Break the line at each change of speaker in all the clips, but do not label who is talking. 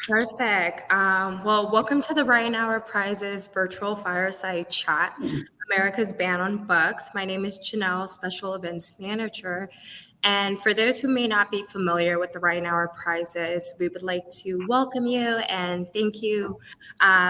Perfect. Well, welcome to the Right Hour Prizes virtual fireside chat, America's Ban on Books. My name is Janelle, Special Events Manager. And for those who may not be familiar with the Right Hour Prizes, we would like to welcome you and thank you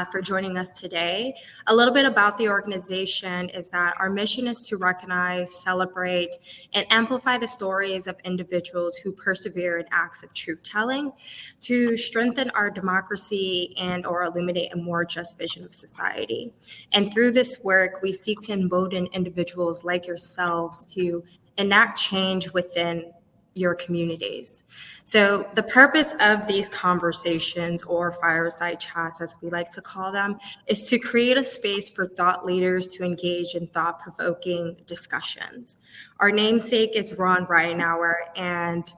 for joining us today. A little bit about the organization is that our mission is to recognize, celebrate, and amplify the stories of individuals who persevere in acts of truth-telling to strengthen our democracy and or illuminate a more just vision of society. And through this work, we seek to embolden individuals like yourselves to enact change within your communities. So the purpose of these conversations, or fireside chats as we like to call them, is to create a space for thought leaders to engage in thought-provoking discussions. Our namesake is Ron Reinauer, and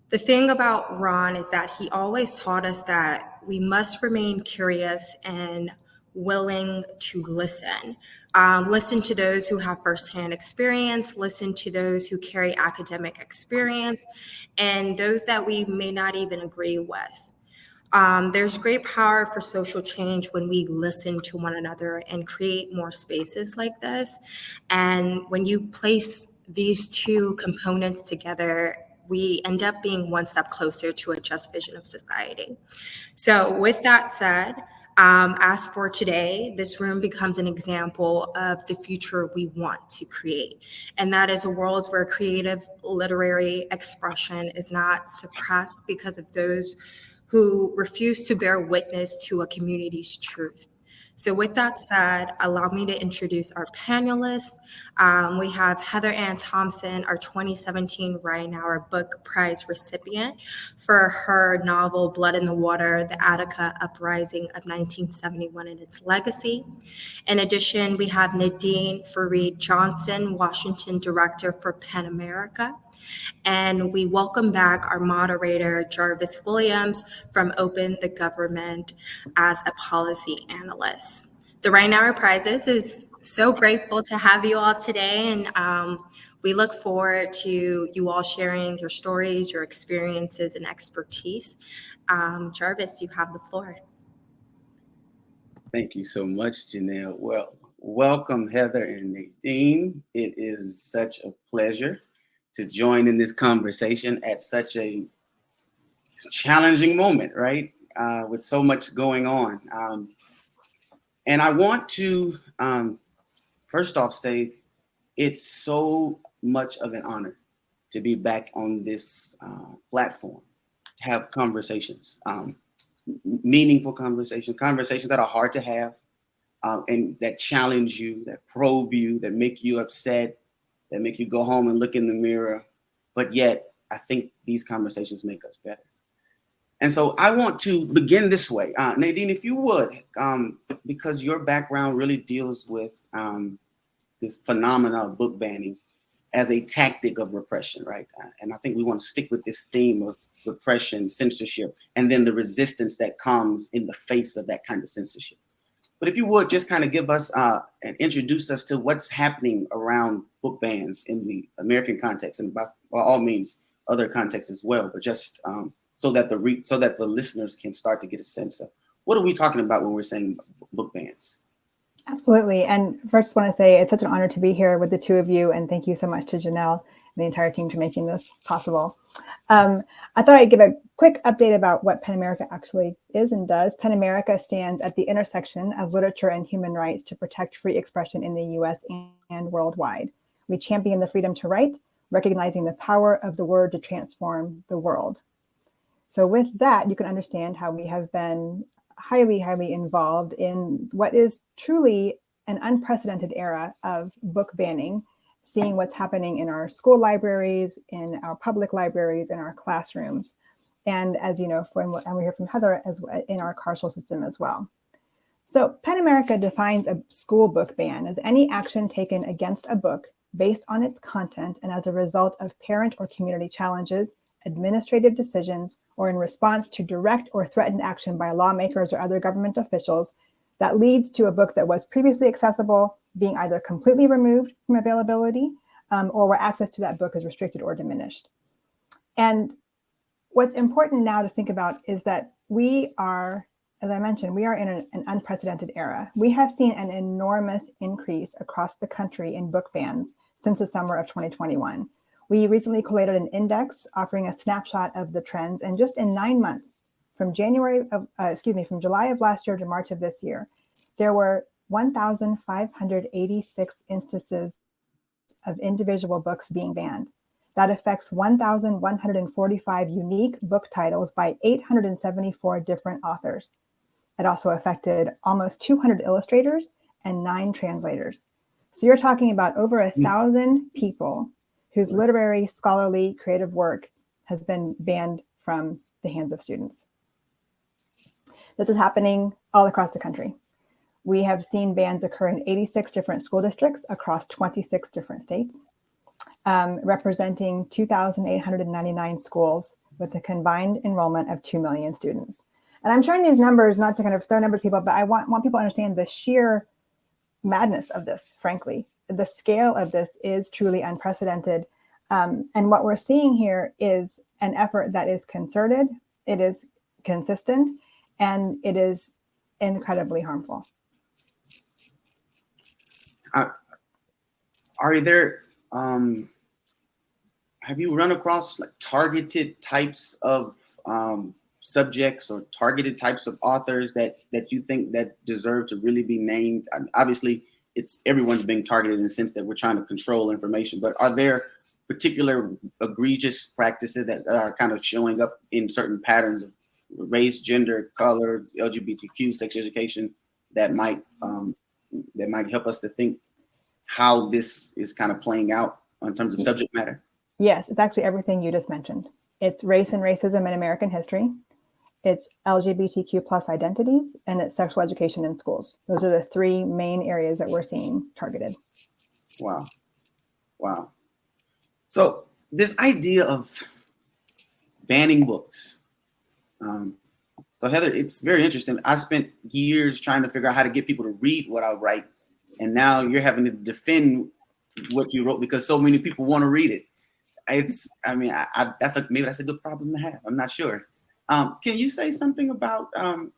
the thing about Ron is that he always taught us that we must remain curious and willing to listen. Listen to those who have firsthand experience, listen to those who carry academic experience, and those that we may not even agree with. There's great power for social change when we listen to one another and create more spaces like this. And when you place these two components together, we end up being one step closer to a just vision of society. So, with that said, as for today, this room becomes an example of the future we want to create. And that is a world where creative literary expression is not suppressed because of those who refuse to bear witness to a community's truth. So with that said, allow me to introduce our panelists. We have Heather Ann Thompson, our 2017 Reinauer Book Prize recipient for her novel Blood in the Water, The Attica Uprising of 1971 and Its Legacy. In addition, we have Nadine Fareed Johnson, Washington Director for PEN America. And we welcome back our moderator, Jarvis Williams, from Open the Government as a policy analyst. The Reinauer Prizes is so grateful to have you all today, and we look forward to you all sharing your stories, your experiences, and expertise. Jarvis, you have the floor.
Thank you so much, Janelle. Well, welcome, Heather and Nadine. It is such a pleasure to join in this conversation at such a challenging moment, right? With so much going on. And I want to first off say it's so much of an honor to be back on this platform, to have conversations, meaningful conversations, conversations that are hard to have, and that challenge you, that probe you, that make you upset, that make you go home and look in the mirror. But yet, I think these conversations make us better. And so I want to begin this way. Nadine, if you would, because your background really deals with this phenomena of book banning as a tactic of repression, right? And I think we want to stick with this theme of repression, censorship, and then the resistance that comes in the face of that kind of censorship. But if you would just kind of give us and introduce us to what's happening around book bans in the American context, and by all means other contexts as well, but just so that the listeners can start to get a sense of what are we talking about when we're saying book bans.
Absolutely. And first, I want to say it's such an honor to be here with the two of you, and thank you so much to Janelle and the entire team for making this possible. I thought I'd give a quick update about what PEN America actually is and does. PEN America stands at the intersection of literature and human rights to protect free expression in the US and worldwide. We champion the freedom to write, recognizing the power of the word to transform the world. So with that, you can understand how we have been highly involved in what is truly an unprecedented era of book banning, seeing what's happening in our school libraries, in our public libraries, in our classrooms. And as you know, and we hear from Heather, as in our carceral system as well. So PEN America defines a school book ban as any action taken against a book based on its content and as a result of parent or community challenges, administrative decisions, or in response to direct or threatened action by lawmakers or other government officials that leads to a book that was previously accessible being either completely removed from availability or where access to that book is restricted or diminished. And what's important now to think about is that we are, as I mentioned, we are in an unprecedented era. We have seen an enormous increase across the country in book bans since the summer of 2021. We recently collated an index offering a snapshot of the trends, and just in 9 months, from July of last year to March of this year, there were 1,586 instances of individual books being banned. That affects 1,145 unique book titles by 874 different authors. It also affected almost 200 illustrators and 9 translators. So you're talking about over 1,000 people whose literary, scholarly, creative work has been banned from the hands of students. This is happening all across the country. We have seen bans occur in 86 different school districts across 26 different states, representing 2,899 schools with a combined enrollment of 2 million students. And I'm sharing these numbers not to kind of throw numbers at people, but I want people to understand the sheer madness of this, frankly. The scale of this is truly unprecedented. And what we're seeing here is an effort that is concerted, it is consistent, and it is incredibly harmful.
Are there, have you run across like targeted types of subjects or targeted types of authors that you think that deserve to really be named? Obviously, everyone's being targeted in the sense that we're trying to control information, but are there particular egregious practices that are kind of showing up in certain patterns of race, gender, color, LGBTQ, sex education that might help us to think how this is kind of playing out in terms of subject matter?
Yes, it's actually everything you just mentioned. It's race and racism in American history. It's LGBTQ plus identities, and it's sexual education in schools. Those are the 3 main areas that we're seeing targeted.
Wow. So this idea of banning books. So Heather, it's very interesting. I spent years trying to figure out how to get people to read what I write. And now you're having to defend what you wrote because so many people want to read it. Maybe that's a good problem to have. I'm not sure. Can you say something about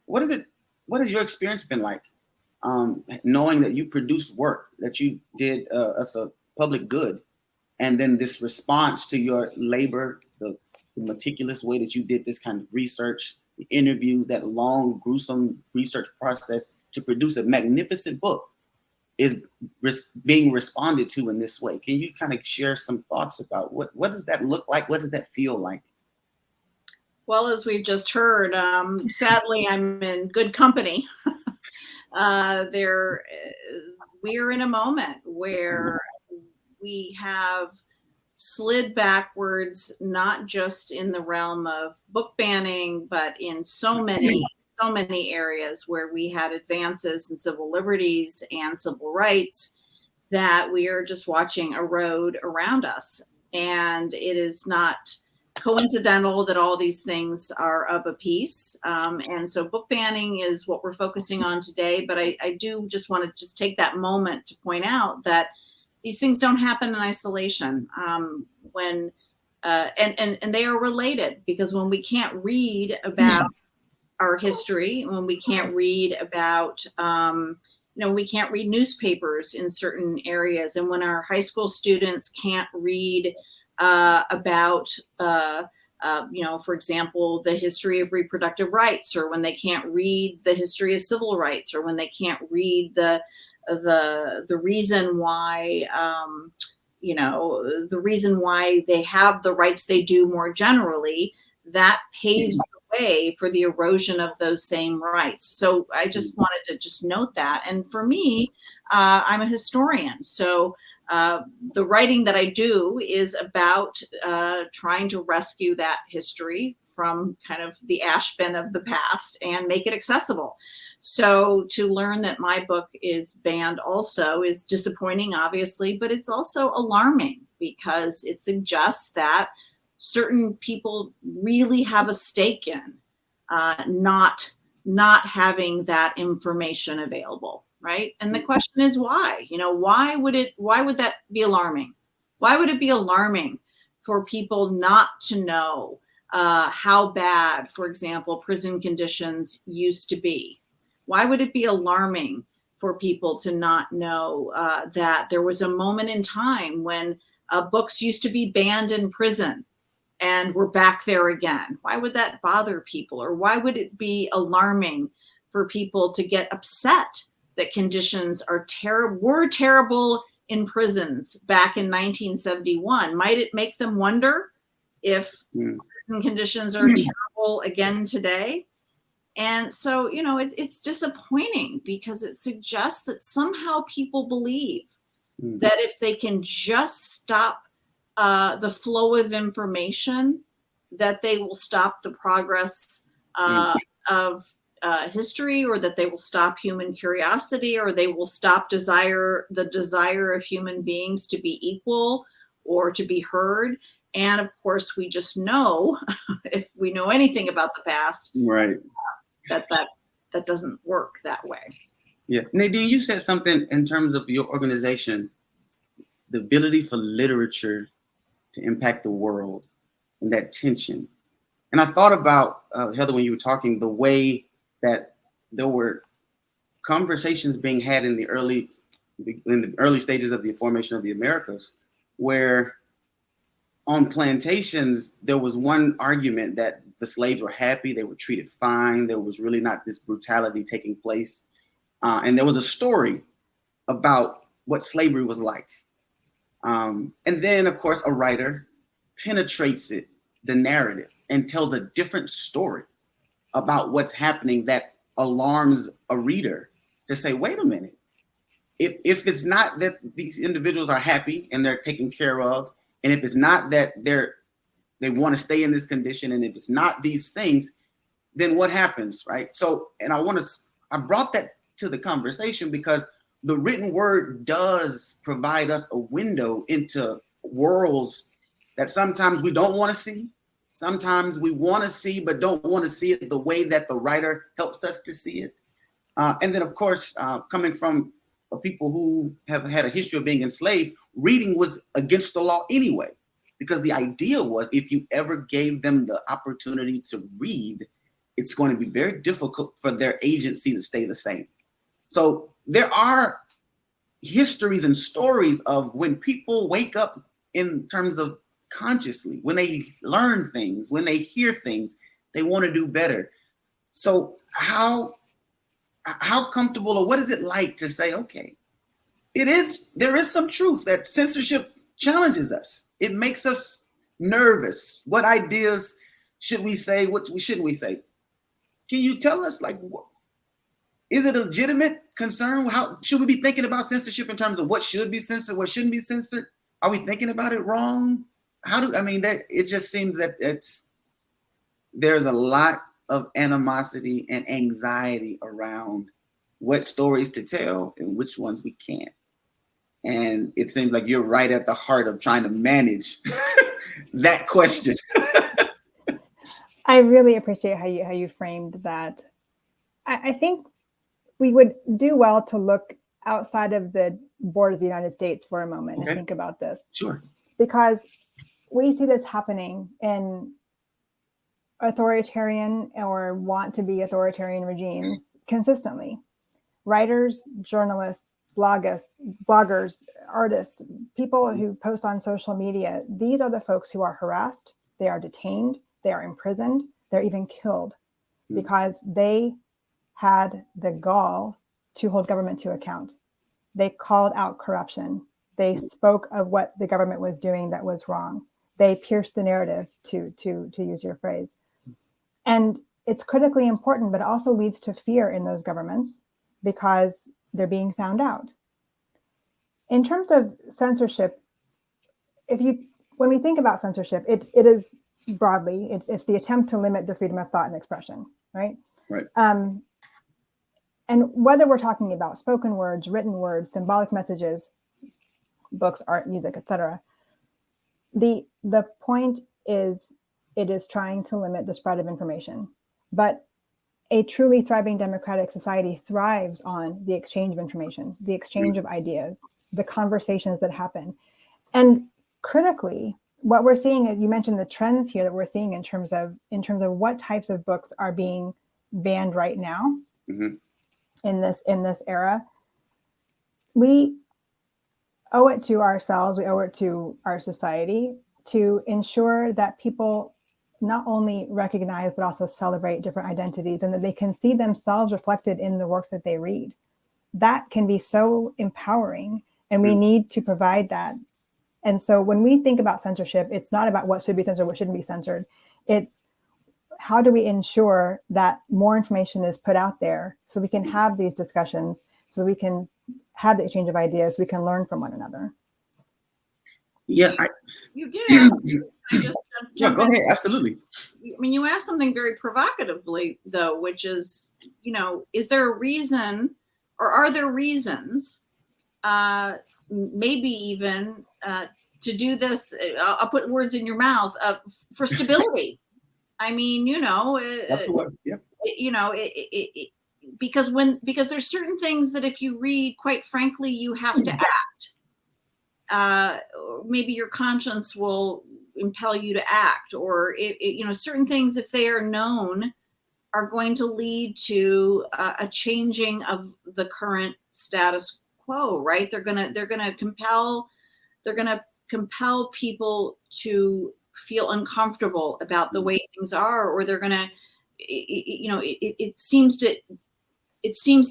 what has your experience been like, knowing that you produced work that you did as a public good, and then this response to your labor, the meticulous way that you did this kind of research, the interviews, that long, gruesome research process to produce a magnificent book is being responded to in this way? Can you kind of share some thoughts about what does that look like? What does that feel like?
Well, as we've just heard, sadly, I'm in good company. We're in a moment where we have slid backwards, not just in the realm of book banning, but in so many areas where we had advances in civil liberties and civil rights that we are just watching erode around us. And it is not coincidental that all these things are of a piece. And so book banning is what we're focusing on today. But I do just want to just take that moment to point out that these things don't happen in isolation. And they are related, because when we can't read about our history, when we can't read about, we can't read newspapers in certain areas, and when our high school students can't read about, for example, the history of reproductive rights, or when they can't read the history of civil rights, or when they can't read the reason why, the reason why they have the rights they do more generally, that paves the way for the erosion of those same rights. So I just wanted to just note that. And for me, I'm a historian. So the writing that I do is about trying to rescue that history from kind of the ash bin of the past and make it accessible. So to learn that my book is banned also is disappointing, obviously, but it's also alarming, because it suggests that certain people really have a stake in not having that information available, right? And the question is why? Why would that be alarming? Why would it be alarming for people not to know how bad, for example, prison conditions used to be? Why would it be alarming for people to not know that there was a moment in time when books used to be banned in prison and we're back there again? Why would that bother people? Or why would it be alarming for people to get upset that conditions were terrible in prisons back in 1971? Might it make them wonder if prison conditions are terrible again today? And so, it's disappointing because it suggests that somehow people believe that if they can just stop the flow of information, that they will stop the progress of history, or that they will stop human curiosity, or they will stop the desire of human beings to be equal or to be heard. And of course, we just know, if we know anything about the past,
right,
that doesn't work that way.
Yeah. Nadine, you said something in terms of your organization, the ability for literature to impact the world and that tension. And I thought about, Heather, when you were talking, the way that there were conversations being had in the early stages of the formation of the Americas, where on plantations, there was one argument that the slaves were happy, they were treated fine, there was really not this brutality taking place. And there was a story about what slavery was like. And then, of course, a writer penetrates the narrative, and tells a different story about what's happening that alarms a reader to say, wait a minute, if it's not that these individuals are happy and they're taken care of, and if it's not that they want to stay in this condition, and if it's not these things, then what happens, right? So, and I brought that to the conversation because the written word does provide us a window into worlds that sometimes we don't want to see. Sometimes we want to see, but don't want to see it the way that the writer helps us to see it. And then, of course, coming from people who have had a history of being enslaved, reading was against the law anyway, because the idea was if you ever gave them the opportunity to read, it's going to be very difficult for their agency to stay the same. So there are histories and stories of when people wake up in terms of consciously, when they learn things, when they hear things, they want to do better. So how comfortable, or what is it like to say, okay, there is some truth that censorship challenges us. It makes us nervous. What ideas should we say? What shouldn't we say? Can you tell us, like, is it a legitimate concern? How should we be thinking about censorship in terms of what should be censored, what shouldn't be censored? Are we thinking about it wrong? It just seems that there's a lot of animosity and anxiety around what stories to tell and which ones we can't. And it seems like you're right at the heart of trying to manage that question.
I really appreciate how you framed that. I think we would do well to look outside of the borders of the United States for a moment and think about this.
Sure.
Because we see this happening in authoritarian or want to be authoritarian regimes consistently. Writers, journalists, bloggers, artists, people who post on social media, these are the folks who are harassed, they are detained, they are imprisoned, they're even killed because they had the gall to hold government to account. They called out corruption. They spoke of what the government was doing that was wrong. They pierced the narrative, to use your phrase. And it's critically important, but it also leads to fear in those governments because they're being found out. In terms of censorship, when we think about censorship, it is broadly, it's the attempt to limit the freedom of thought and expression, right?
Right.
And whether we're talking about spoken words, written words, symbolic messages, books, art, music, etc., the point is it is trying to limit the spread of information. But a truly thriving democratic society thrives on the exchange of information, the exchange of ideas, the conversations that happen. And critically, what we're seeing, you mentioned the trends here that we're seeing in terms of what types of books are being banned right now in this era. We owe it to ourselves, we owe it to our society to ensure that people not only recognize but also celebrate different identities, and that they can see themselves reflected in the works that they read. That can be so empowering, and we need to provide that. And so when we think about censorship, it's not about what should be censored, what shouldn't be censored. It's how do we ensure that more information is put out there so we can have these discussions, so we can have the exchange of ideas, we can learn from one another.
Yeah,
you did ask, I just
yeah, go ahead. Absolutely.
I mean, you asked something very provocatively, though, which is, is there a reason, or are there reasons, maybe even to do this? I'll put words in your mouth, for stability. I mean,
That's what. Yeah.
Because there's certain things that if you read, quite frankly, you have to act. Maybe your conscience will impel you to act, or certain things, if they are known, are going to lead to a changing of the current status quo. Right? They're gonna compel people to feel uncomfortable about the way things are, or they're gonna, it seems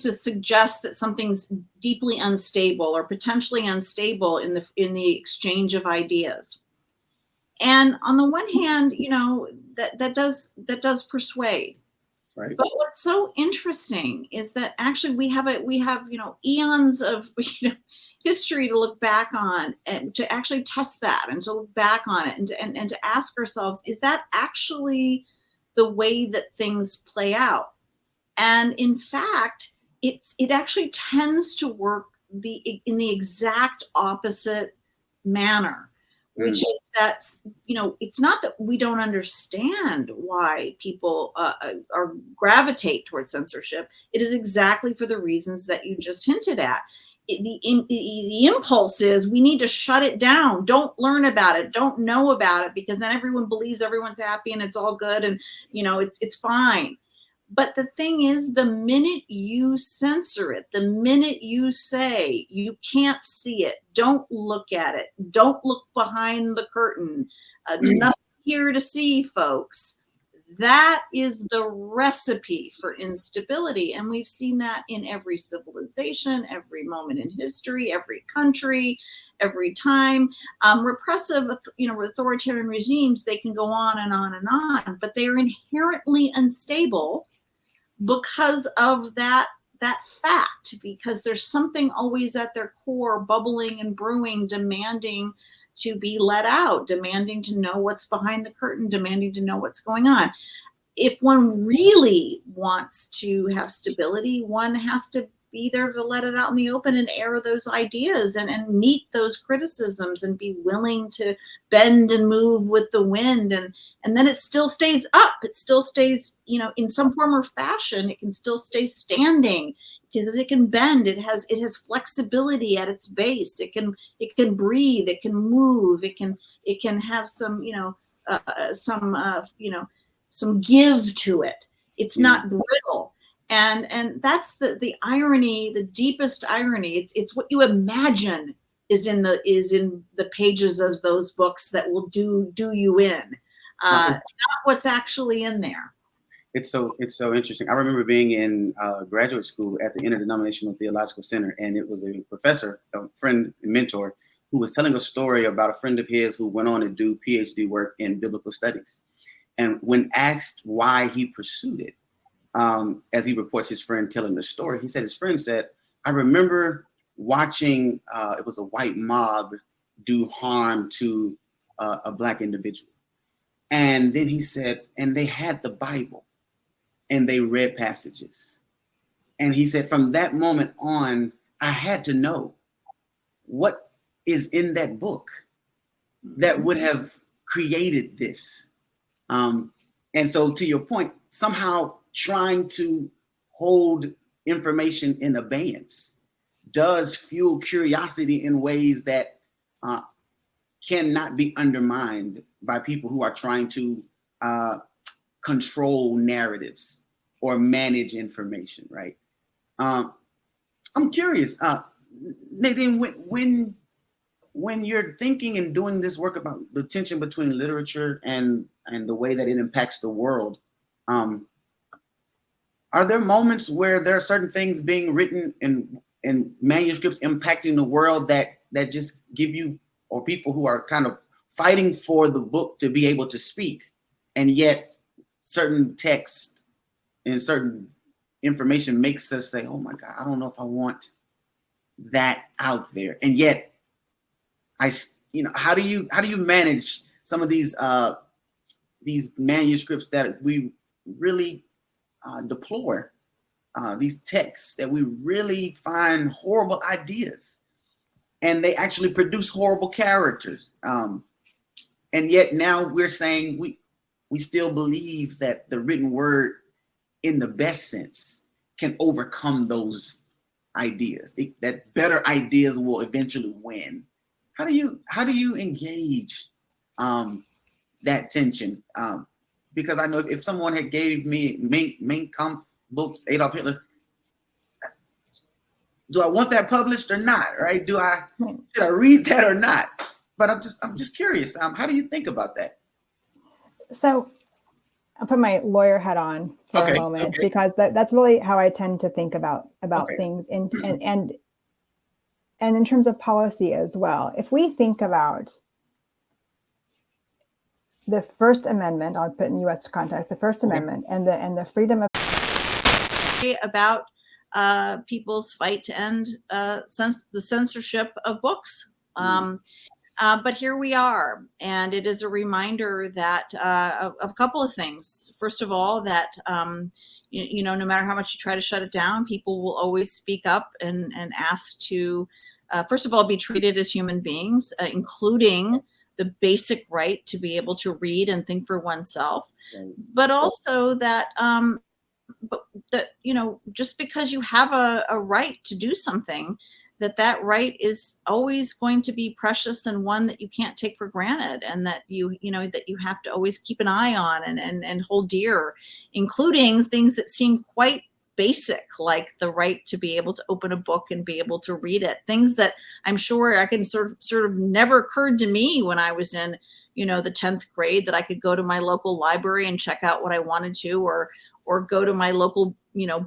to suggest that something's deeply unstable or potentially unstable in the exchange of ideas. And on the one hand, that does persuade.
Right.
But what's so interesting is that actually we have eons of history to look back on, and to actually test that, and to look back on it, and to ask ourselves, is that actually the way that things play out? And in fact, it actually tends to work in the exact opposite manner, which is that, it's not that we don't understand why people are gravitate towards censorship. It is exactly for the reasons that you just hinted at. The impulse is, we need to shut it down. Don't learn about it. Don't know about it, because then everyone believes everyone's happy and it's all good, and it's fine. But the thing is, the minute you censor it, the minute you say you can't see it, don't look at it, don't look behind the curtain, nothing here to see, folks, that is the recipe for instability. And we've seen that in every civilization, every moment in history, every country, every time. Repressive, authoritarian regimes, they can go on and on and on, but they are inherently unstable because of that fact, because there's something always at their core, bubbling and brewing, demanding to be let out, demanding to know what's behind the curtain, demanding to know what's going on. If one really wants to have stability, one has to be there to let it out in the open and air those ideas, and meet those criticisms, and be willing to bend and move with the wind, and then it still stays up. It still stays, in some form or fashion, it can still stay standing, because it can bend. It has flexibility at its base. It can breathe. It can move. It can have some some give to it. It's not brittle. And that's the irony, the deepest irony. It's what you imagine is in the pages of those books that will do you in, not what's actually in there.
It's so interesting. I remember being in graduate school at the Interdenominational Theological Center, and it was a professor, a friend and mentor, who was telling a story about a friend of his who went on to do PhD work in biblical studies. And when asked why he pursued it, as he reports his friend telling the story, he said his friend said, "I remember watching it was a white mob do harm to a Black individual." And then he said, and they had the Bible and they read passages. And he said, from that moment on, I had to know what is in that book that would have created this. And so, to your point, somehow trying to hold information in abeyance does fuel curiosity in ways that cannot be undermined by people who are trying to control narratives or manage information, right? I'm curious, Nadine, when you're thinking and doing this work about the tension between literature and the way that it impacts the world, are there moments where there are certain things being written in manuscripts impacting the world that just give you, or people who are kind of fighting for the book to be able to speak, and yet certain text and certain information makes us say, oh my God, I don't know if I want that out there. And yet how do you manage some of these manuscripts that we really deplore, these texts that we really find horrible ideas, and they actually produce horrible characters, and yet now we're saying we still believe that the written word in the best sense can overcome those ideas, that better ideas will eventually win. How do you engage that tension? Because I know if someone had gave me Mein Kampf books, Adolf Hitler, do I want that published or not? Right? Should I read that or not? But I'm just curious. How do you think about that?
So I'll put my lawyer hat on for a moment, because that's really how I tend to think about things and in terms of policy as well. If we think about the First Amendment, I'll put in U.S. context, the First Amendment and the freedom of
about people's fight to end the censorship of books. But here we are, and it is a reminder that of a couple of things. First of all, that no matter how much you try to shut it down, people will always speak up and ask to, first of all, be treated as human beings, including the basic right to be able to read and think for oneself, but also that just because you have a right to do something, that right is always going to be precious and one that you can't take for granted, and that you have to always keep an eye on and hold dear, including things that seem quite basic, like the right to be able to open a book and be able to read it. Things that I'm sure I can sort of never occurred to me when I was in the 10th grade, that I could go to my local library and check out what I wanted to, or go to my local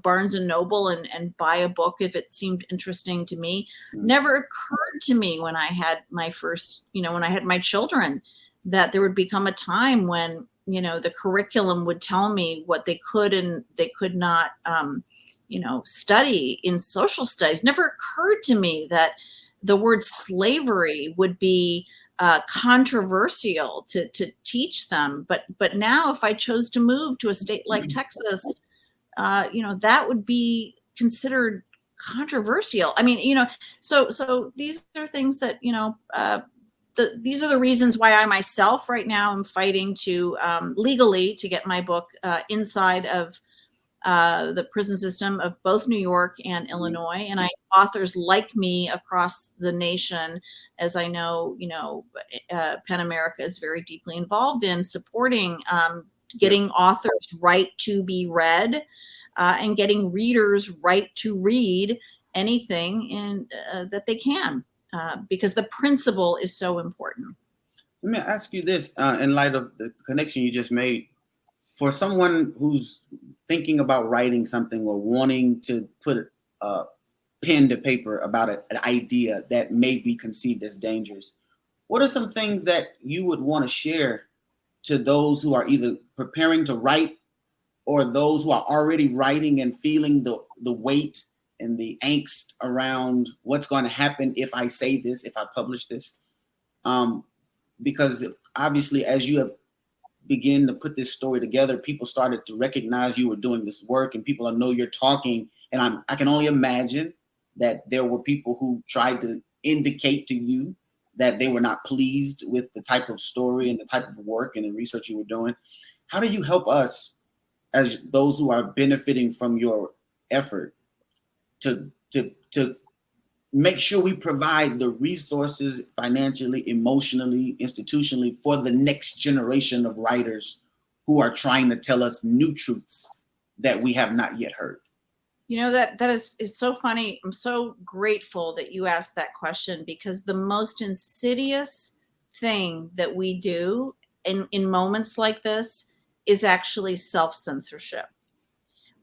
Barnes and Noble and buy a book if it seemed interesting to me. Never occurred to me when I had my first, when I had my children, that there would become a time when the curriculum would tell me what they could and they could not study in social studies. Never occurred to me that the word slavery would be controversial to teach them, but now if I chose to move to a state like Texas, that would be considered controversial. I mean, so these are things that these are the reasons why I myself right now am fighting to legally to get my book inside of the prison system of both New York and Illinois, and I authors like me across the nation, as I know, PEN America is very deeply involved in supporting getting authors' right to be read and getting readers' right to read anything that they can, because the principle is so important.
Let me ask you this, in light of the connection you just made. For someone who's thinking about writing something or wanting to put a pen to paper about an idea that may be conceived as dangerous, what are some things that you would want to share to those who are either preparing to write or those who are already writing and feeling the weight and the angst around what's going to happen if I say this, if I publish this? Because obviously, as you have begin to put this story together, people started to recognize you were doing this work, and people know you're talking. And I can only imagine that there were people who tried to indicate to you that they were not pleased with the type of story and the type of work and the research you were doing. How do you help us, as those who are benefiting from your effort, to make sure we provide the resources financially, emotionally, institutionally for the next generation of writers who are trying to tell us new truths that we have not yet heard?
You know, that is so funny. I'm so grateful that you asked that question, because the most insidious thing that we do in moments like this is actually self-censorship.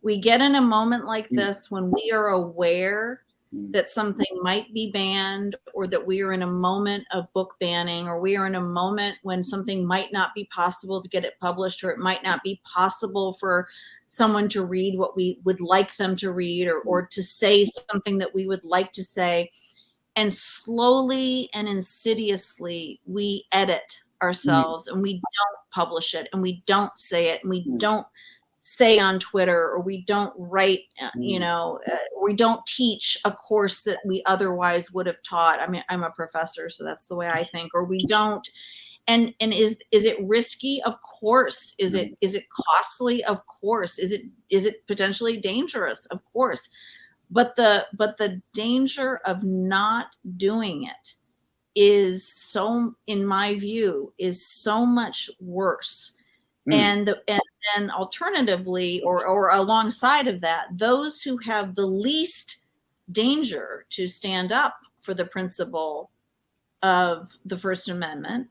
We get in a moment like this when we are aware that something might be banned, or that we are in a moment of book banning, or we are in a moment when something might not be possible to get it published, or it might not be possible for someone to read what we would like them to read, or to say something that we would like to say. And slowly and insidiously, we edit ourselves, and we don't publish it, and we don't say it, and we don't say on Twitter, or we don't write, we don't teach a course that we otherwise would have taught. I mean, I'm a professor, so that's the way I think. Or we don't. And is it risky? Of course. Is it costly? Of course. Is it potentially dangerous? Of course. But the danger of not doing it is so, in my view, is so much worse. And then alternatively, or alongside of that, those who have the least danger to stand up for the principle of the First Amendment,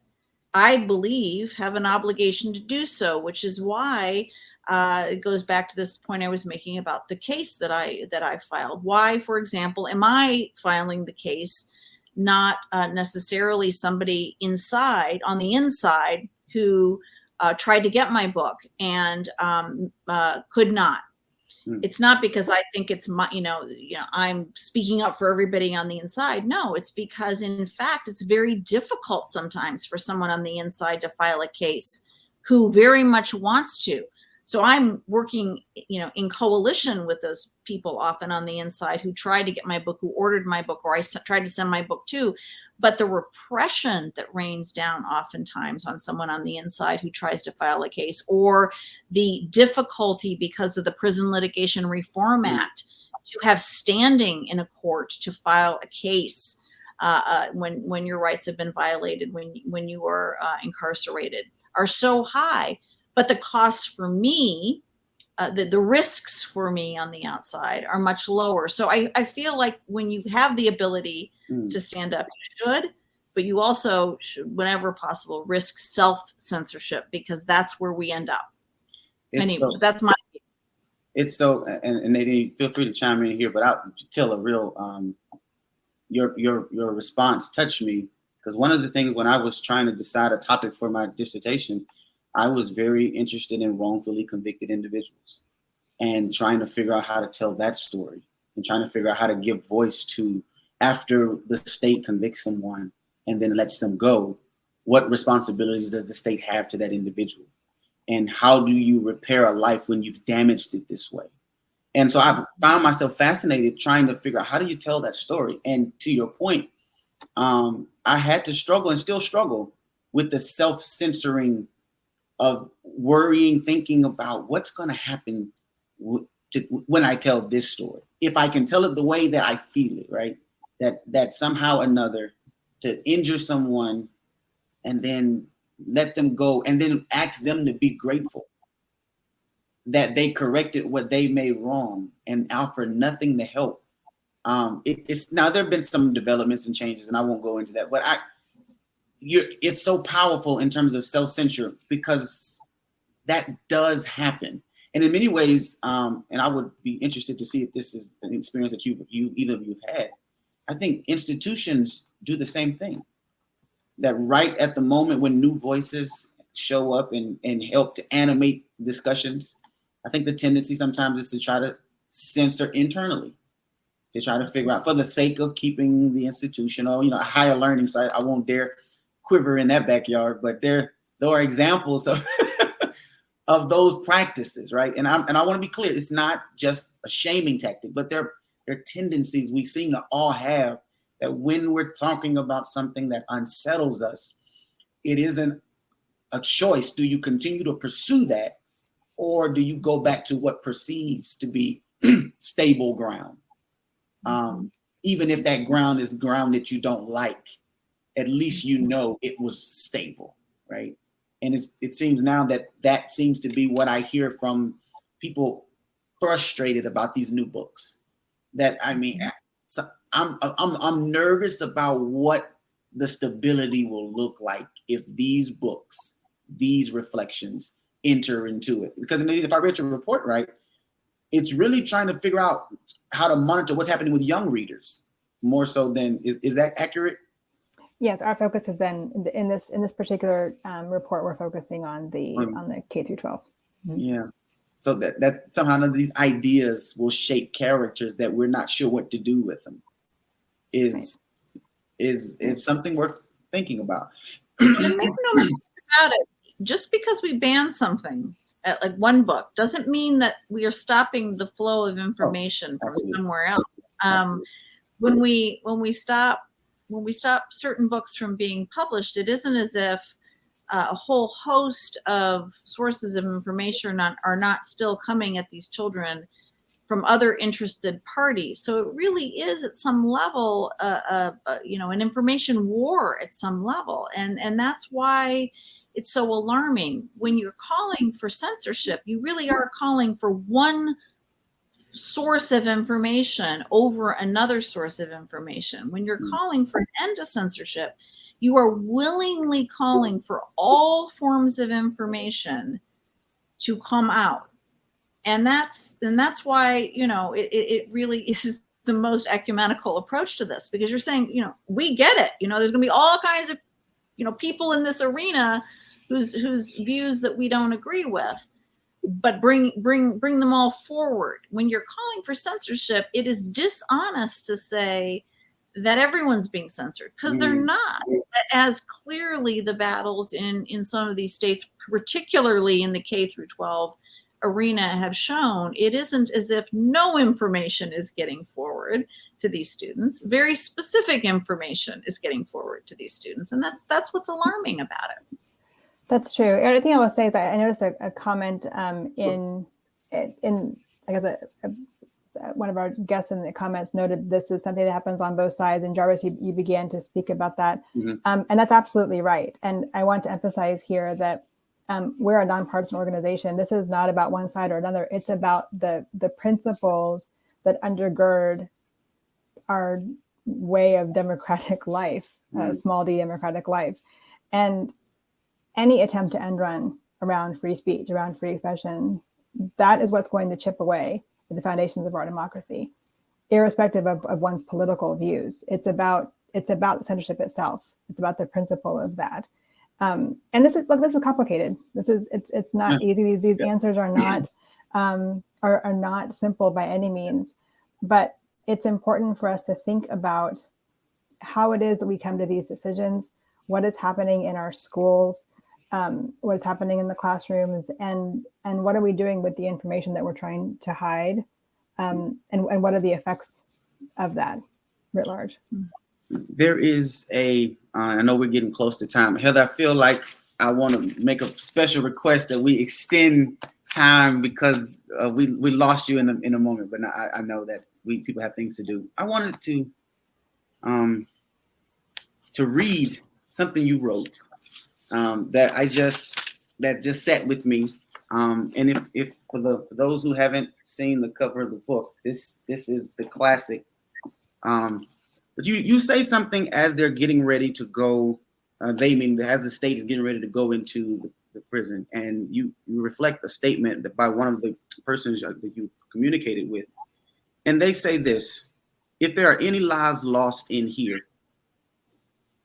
I believe, have an obligation to do so, which is why it goes back to this point I was making about the case that I filed. Why, for example, am I filing the case, not necessarily somebody on the inside who tried to get my book and could not? It's not because I think it's my, I'm speaking up for everybody on the inside. No, it's because, in fact, it's very difficult sometimes for someone on the inside to file a case who very much wants to. So I'm working, in coalition with those people often on the inside who tried to get my book, who ordered my book, or I tried to send my book to. But the repression that rains down oftentimes on someone on the inside who tries to file a case, or the difficulty because of the Prison Litigation Reform Act to have standing in a court to file a case when your rights have been violated, when you are incarcerated, are so high. But the costs for me, the risks for me on the outside are much lower. So I feel like when you have the ability to stand up, you should, but you also should, whenever possible, risk self-censorship, because that's where we end up. Anyway, that's my view.
It's so, and Nadine, feel free to chime in here, but I'll tell a real, your response touched me, because one of the things when I was trying to decide a topic for my dissertation, I was very interested in wrongfully convicted individuals and trying to figure out how to tell that story, and trying to figure out how to give voice to, after the state convicts someone and then lets them go, what responsibilities does the state have to that individual? And how do you repair a life when you've damaged it this way? And so I found myself fascinated trying to figure out, how do you tell that story? And to your point, I had to struggle, and still struggle, with the self-censoring of worrying, thinking about what's going to happen when I tell this story. If I can tell it the way that I feel it, right? That somehow or another, to injure someone and then let them go, and then ask them to be grateful that they corrected what they made wrong and offer nothing to help. It's now, there have been some developments and changes, and I won't go into that, but it's so powerful in terms of self-censure, because that does happen. And in many ways, and I would be interested to see if this is an experience that either of you have had. I think institutions do the same thing. That right at the moment when new voices show up and help to animate discussions, I think the tendency sometimes is to try to censor internally, to try to figure out, for the sake of keeping the institution, or higher learning side. I won't dare quiver in that backyard, but there are examples of of those practices, right? And I want to be clear, it's not just a shaming tactic, but there are tendencies we seem to all have, that when we're talking about something that unsettles us, it isn't a choice. Do you continue to pursue that, or do you go back to what perceives to be stable ground? even if that ground is ground that you don't like, at least you know it was stable, right? And it seems now that seems to be what I hear from people frustrated about these new books. That I mean, so I'm nervous about what the stability will look like if these books, these reflections enter into it. Because if I read your report right, it's really trying to figure out how to monitor what's happening with young readers more so than is that accurate?
Yes, our focus has been in this particular report. We're focusing on the K through 12. Mm-hmm.
Yeah, so that somehow none of these ideas will shape characters that we're not sure what to do with them is something worth thinking about.
And make no mistake about it. Just because we ban something, like one book, doesn't mean that we are stopping the flow of information from somewhere else. When we stop certain books from being published, it isn't as if a whole host of sources of information are not still coming at these children from other interested parties. So it really is at some level, an information war at some level. And that's why it's so alarming. When you're calling for censorship, you really are calling for one source of information over another source of information. When you're calling for an end to censorship, you are willingly calling for all forms of information to come out. And that's why, it really is the most ecumenical approach to this, because you're saying, we get it. There's going to be all kinds of, people in this arena whose views that we don't agree with, but bring them all forward. When you're calling for censorship, it is dishonest to say that everyone's being censored, because they're not. As clearly the battles in some of these states, particularly in the K through 12 arena, have shown, it isn't as if no information is getting forward to these students. Very specific information is getting forward to these students, and that's what's alarming about it.
That's true. The other thing I will say is I noticed a comment in I guess one of our guests in the comments noted this is something that happens on both sides. And Jarvis, you began to speak about that.
Mm-hmm.
And that's absolutely right. And I want to emphasize here that we're a nonpartisan organization. This is not about one side or another. It's about the principles that undergird our way of democratic life, small d democratic life. And any attempt to end run around free speech, around free expression, that is what's going to chip away at the foundations of our democracy, irrespective of one's political views. It's about censorship itself. It's about the principle of that. And this is complicated. It's not easy. These answers are not simple by any means, but it's important for us to think about how it is that we come to these decisions, what is happening in our schools, what is happening in the classrooms, and what are we doing with the information that we're trying to hide, and what are the effects of that writ large.
There is I know we're getting close to time. Heather, I feel like I want to make a special request that we extend time, because we lost you in a moment, but I know that people have things to do. I wanted to read something you wrote that just sat with me. And if for those who haven't seen the cover of the book, this is the classic. But you say something as they're getting ready to go, as the state is getting ready to go into the prison, and you reflect a statement that by one of the persons that you communicated with, and they say this: if there are any lives lost in here,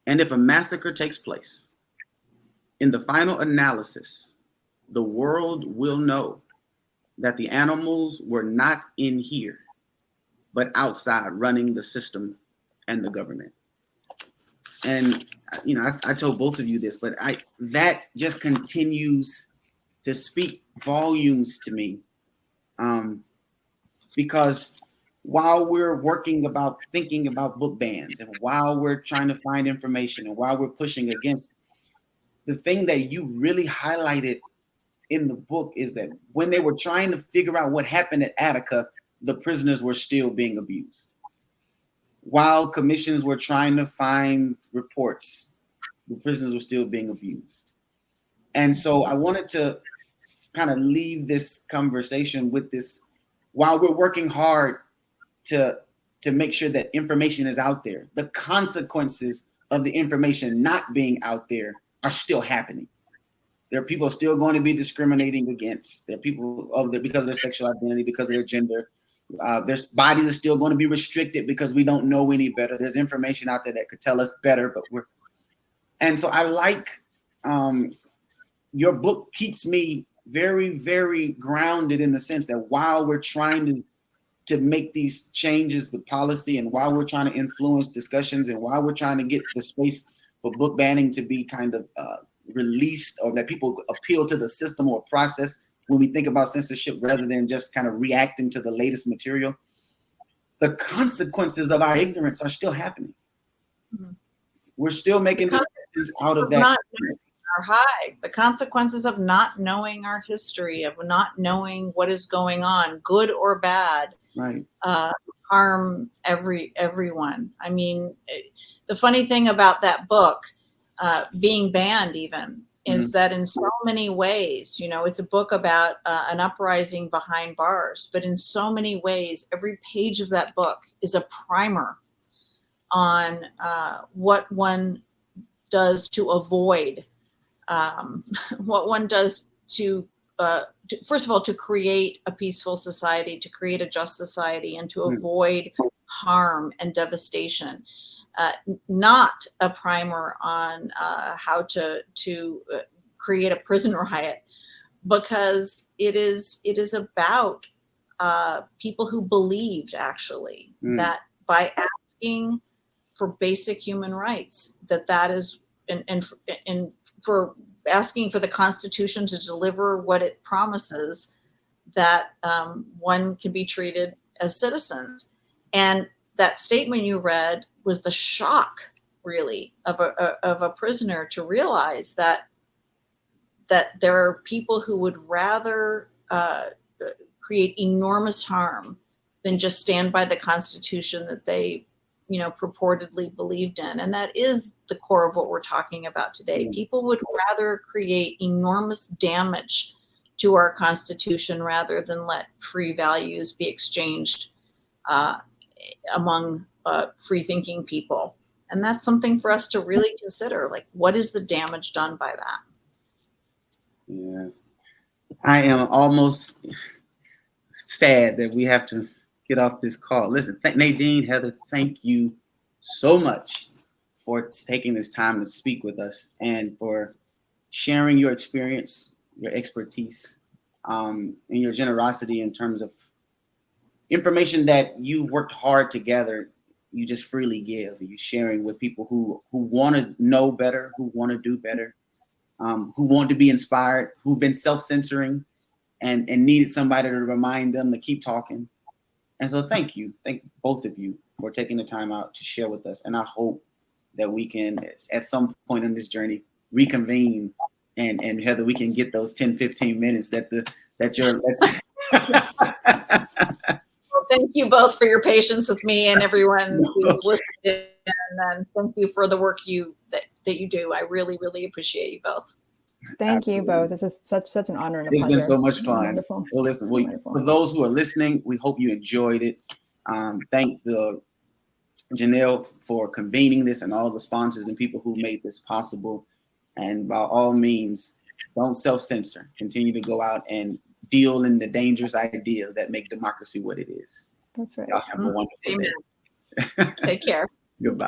and if a massacre takes place, in the final analysis, the world will know that the animals were not in here, but outside running the system and the government. And I told both of you this, but that just continues to speak volumes to me, because while we're thinking about book bans, and while we're trying to find information, and while we're pushing against, the thing that you really highlighted in the book is that when they were trying to figure out what happened at Attica, the prisoners were still being abused. while commissions were trying to find reports, the prisoners were still being abused. And so I wanted to kind of leave this conversation with this, while we're working hard to make sure that information is out there, the consequences of the information not being out there are still happening. There are people still going to be discriminating against. There are people because of their sexual identity, because of their gender. Their bodies are still going to be restricted because we don't know any better. There's information out there that could tell us better, and so I like your book keeps me very, very grounded in the sense that while we're trying to make these changes with policy, and while we're trying to influence discussions, and while we're trying to get the space for book banning to be kind of released, or that people appeal to the system or process when we think about censorship rather than just kind of reacting to the latest material, the consequences of our ignorance are still happening. Mm-hmm. We're still making decisions out of that.
Are high. The consequences of not knowing our history, of not knowing what is going on, good or bad,
right,
harm everyone. I mean, the funny thing about that book being banned even is that in so many ways, it's a book about an uprising behind bars, but in so many ways, every page of that book is a primer on what one does to avoid what one does to first of all, to create a peaceful society, to create a just society, and to avoid harm and devastation. Not a primer on how to create a prison riot, because it is about people who believed actually that by asking for basic human rights, that is, and for asking for the Constitution to deliver what it promises, that one can be treated as citizens. And that statement you read was the shock, really, of a prisoner to realize that there are people who would rather create enormous harm than just stand by the Constitution that they purportedly believed in. And that is the core of what we're talking about today. People would rather create enormous damage to our Constitution rather than let free values be exchanged among free-thinking people. And that's something for us to really consider. Like, what is the damage done by that?
Yeah. I am almost sad that we have to get off this call. Listen, Nadine, Heather, thank you so much for taking this time to speak with us and for sharing your experience, your expertise, and your generosity in terms of information that you've worked hard to gather. You just freely give. You sharing with people who want to know better, who want to do better, who want to be inspired, who've been self-censoring and needed somebody to remind them to keep talking. And so thank both of you for taking the time out to share with us. And I hope that we can, at some point in this journey, reconvene and Heather, we can get those 10, 15 minutes that you're.
Well, thank you both for your patience with me and everyone who's listening. And thank you for the work that you do. I really, really appreciate you both.
Thank you both. This is such an honor and a
pleasure. It's been so much fun.
Wonderful.
Well, listen, for those who are listening, we hope you enjoyed it. Thank Janelle for convening this and all the sponsors and people who made this possible. And by all means, don't self-censor. Continue to go out and deal in the dangerous ideas that make democracy what it is.
That's right.
Y'all have a wonderful day.
Take care.
Goodbye.